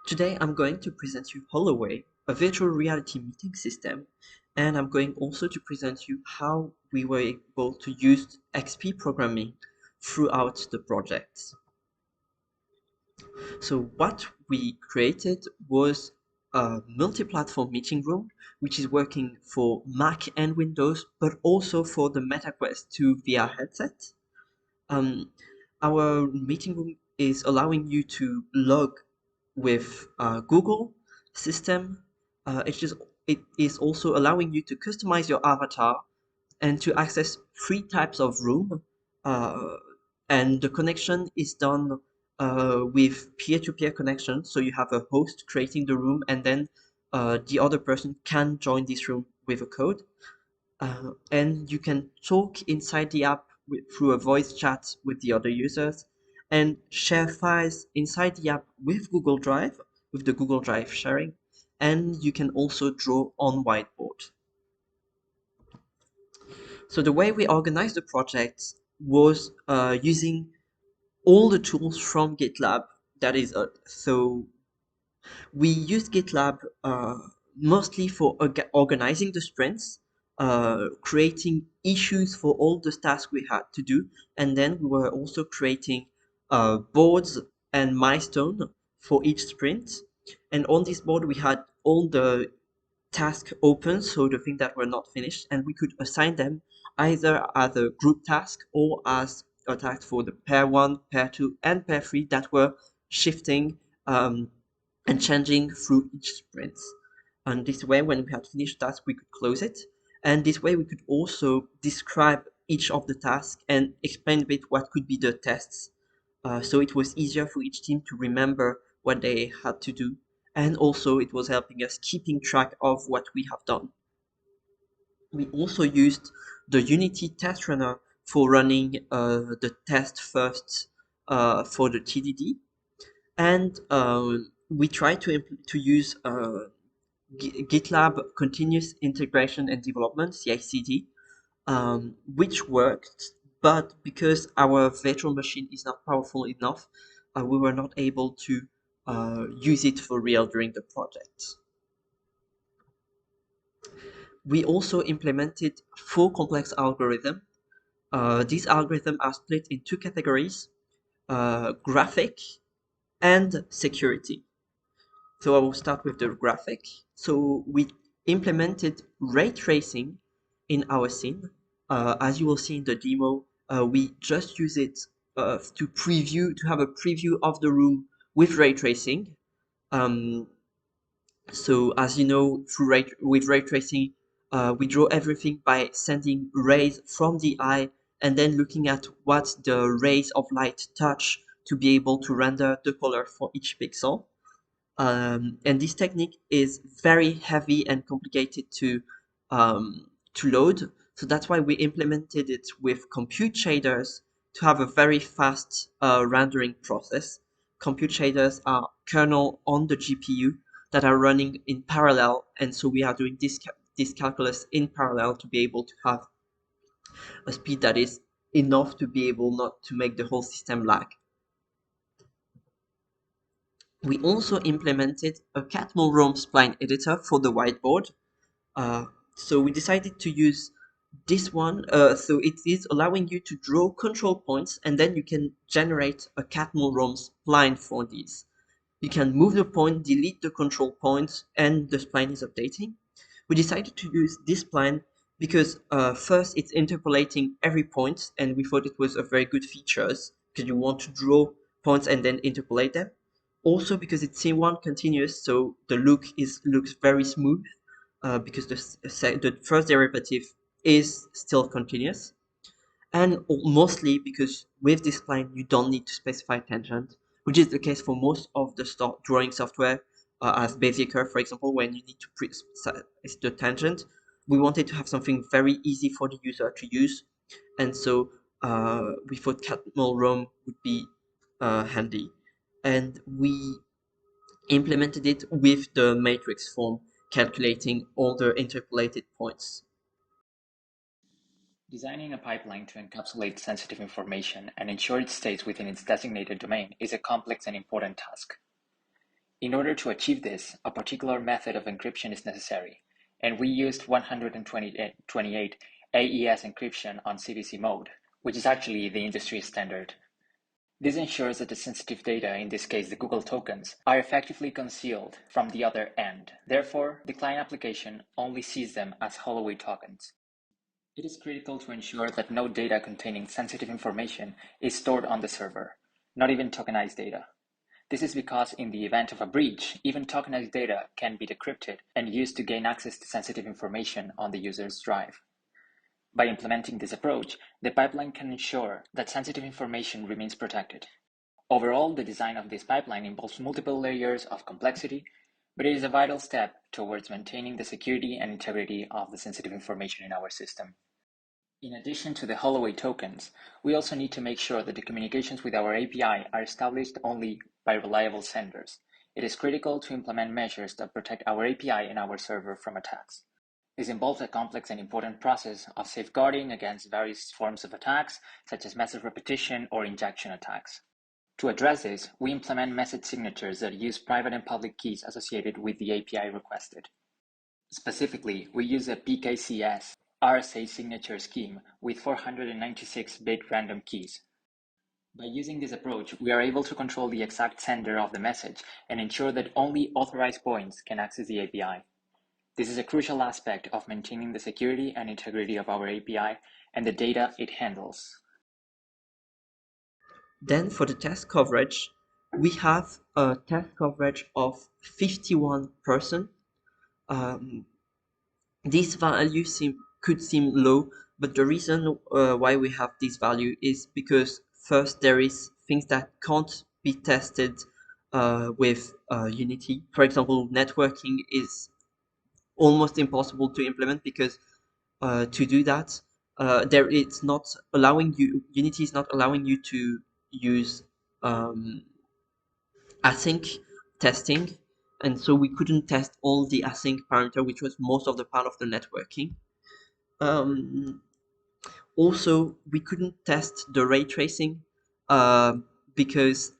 Today I'm going to present you Holoway, a virtual reality meeting system, and I'm going also to present you how we were able to use XP programming throughout the project. So what we created was a multi-platform meeting room, which is working for Mac and Windows, but also for the MetaQuest 2 VR headset. Um, our meeting room is allowing you to log with Google system. It is also allowing you to customize your avatar and to access three types of room. Uh, and the connection is done with peer-to-peer connection. So you have a host creating the room, and then the other person can join this room with a code. And you can talk inside the app through a voice chat with the other users and share files inside the app with Google Drive, with the Google Drive sharing, and you can also draw on whiteboard. So the way we organized the project was using all the tools from GitLab. That is, so we used GitLab mostly for organizing the sprints, creating issues for all the tasks we had to do, and then we were also creating boards and milestone for each sprint. And on this board, we had all the tasks open, so the things that were not finished, and we could assign them either as a group task or as a task for the pair 1, pair 2, and pair 3 that were shifting and changing through each sprint. And this way, when we had finished task, we could close it. And this way, we could also describe each of the tasks and explain a bit what could be the tests. So it was easier for each team to remember what they had to do. And also, it was helping us keeping track of what we have done. We also used the Unity test runner for running the test first for the TDD, and we try to use GitLab continuous integration and development (CI/CD), which worked, but because our virtual machine is not powerful enough, we were not able to use it for real during the project. We also implemented 4 complex algorithms. These algorithms are split in 2 categories: graphic and security. So I will start with the graphic. So we implemented ray tracing in our scene. As you will see in the demo, we just use it to have a preview of the room with ray tracing. Um, so as you know, with ray tracing, we draw everything by sending rays from the eye and then looking at what the rays of light touch to be able to render the color for each pixel. And this technique is very heavy and complicated to load. So that's why we implemented it with compute shaders to have a very fast rendering process. Compute shaders are kernel on the GPU that are running in parallel, and so we are doing this calculus in parallel to be able to have a speed that is enough to be able not to make the whole system lag. We also implemented a Catmull ROM spline editor for the whiteboard. Uh, so we decided to use this one. So it is allowing you to draw control points, and then you can generate a Catmull ROM spline for these. You can move the point, delete the control points, and the spline is updating. We decided to use this spline because first it's interpolating every point, and we thought it was a very good features because you want to draw points and then interpolate them. Also because it's C1 continuous, so the looks very smooth because the first derivative is still continuous, and mostly because with this spline you don't need to specify tangent, which is the case for most of the drawing software, as Bezier Curve, for example, when you need to preset the tangent. We wanted to have something very easy for the user to use, and so we thought Catmull ROM would be handy, and we implemented it with the matrix form, calculating all the interpolated points. Designing a pipeline to encapsulate sensitive information and ensure it stays within its designated domain is a complex and important task. In order to achieve this, a particular method of encryption is necessary, and we used 128 AES encryption on CBC mode, which is actually the industry standard. This ensures that the sensitive data, in this case the Google tokens, are effectively concealed from the other end. Therefore, the client application only sees them as Holoway tokens. It is critical to ensure that no data containing sensitive information is stored on the server, not even tokenized data. This is because in the event of a breach, even tokenized data can be decrypted and used to gain access to sensitive information on the user's drive. By implementing this approach, the pipeline can ensure that sensitive information remains protected. Overall, the design of this pipeline involves multiple layers of complexity, but it is a vital step towards maintaining the security and integrity of the sensitive information in our system. In addition to the Holoway tokens, we also need to make sure that the communications with our API are established only by reliable senders. It is critical to implement measures that protect our API and our server from attacks. This involves a complex and important process of safeguarding against various forms of attacks, such as message repetition or injection attacks. To address this, we implement message signatures that use private and public keys associated with the API requested. Specifically, we use a PKCS RSA signature scheme with 496-bit random keys. By using this approach, we are able to control the exact sender of the message and ensure that only authorized points can access the API. This is a crucial aspect of maintaining the security and integrity of our API and the data it handles. Then for the test coverage, we have a test coverage of 51%. Um, this value could seem low, but the reason why we have this value is because first there is things that can't be tested with Unity. For example, networking is almost impossible to implement because to do that, there it's not allowing you. Unity is not allowing you to use um, async testing, and so we couldn't test all the async parameter, which was most of the part of the networking. Um, Also, we couldn't test the ray tracing because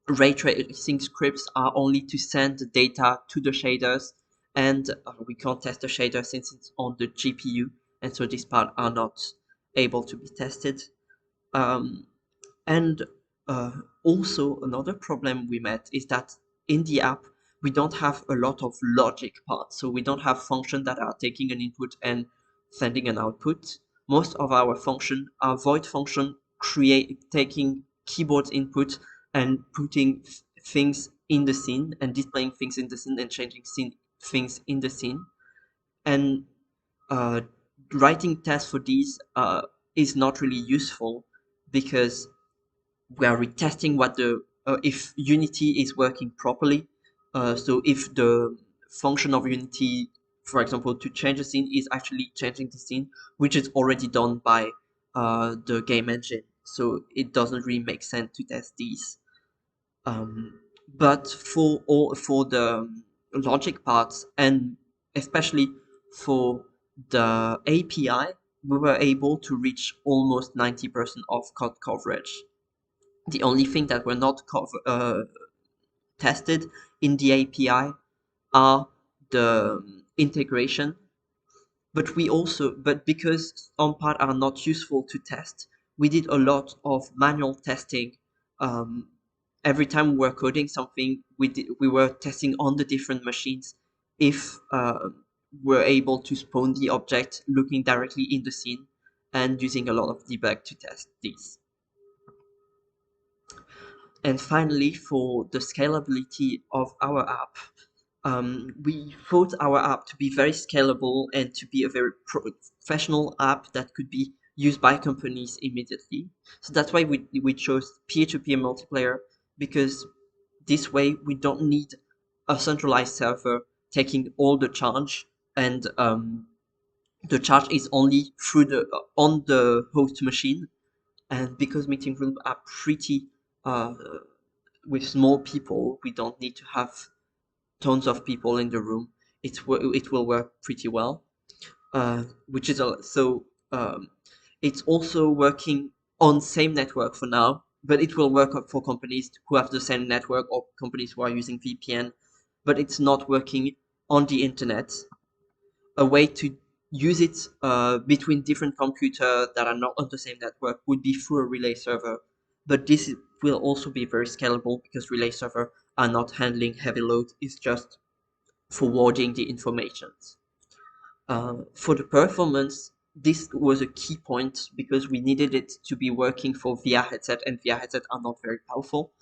ray tracing scripts are only to send the data to the shaders, and we can't test the shader since it's on the GPU, and so this part are not able to be tested. Um, and uh, Also, another problem we met is that in the app, we don't have a lot of logic parts. So we don't have functions that are taking an input and sending an output. Most of our functions are void function taking keyboard input and putting things in the scene and displaying things in the scene and changing things in the scene. And uh, writing tests for these is not really useful because we are retesting what the if Unity is working properly. So if the function of Unity, for example, to change a scene is actually changing the scene, which is already done by the game engine. So it doesn't really make sense to test these. But for the logic parts and especially for the API, we were able to reach almost 90% of code coverage. The only thing that were not tested in the API are the integration, but because some parts are not useful to test, we did a lot of manual testing. Um, every time we were coding something, we were testing on the different machines if we're able to spawn the object looking directly in the scene and using a lot of debug to test these. And finally, for the scalability of our app, we thought our app to be very scalable and to be a very professional app that could be used by companies immediately. So that's why we chose peer-to-peer multiplayer, because this way we don't need a centralized server taking all the charge, and the charge is only through the on the host machine. And because meeting rooms are pretty uh, with small people, we don't need to have tons of people in the room. It will work pretty well. Which is so it's also working on same network for now, but it will work for companies who have the same network or companies who are using VPN, but it's not working on the internet. A way to use it between different computers that are not on the same network would be through a relay server, but this will also be very scalable because relay server are not handling heavy load, it's just forwarding the information. For the performance, this was a key point because we needed it to be working for VR headset, and VR headsets are not very powerful.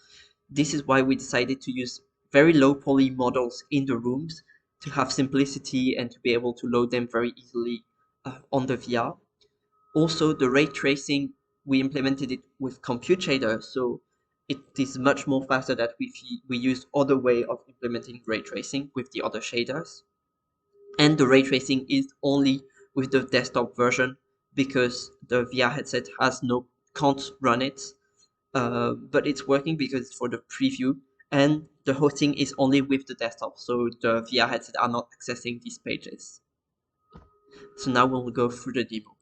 This is why we decided to use very low poly models in the rooms to have simplicity and to be able to load them very easily on the VR. Also, the ray tracing, we implemented it with compute shader, so it is much more faster that we use other way of implementing ray tracing with the other shaders. And the ray tracing is only with the desktop version because the VR headset can't run it, but it's working because it's for the preview, and the hosting is only with the desktop, so the VR headset are not accessing these pages. So now we'll go through the demo.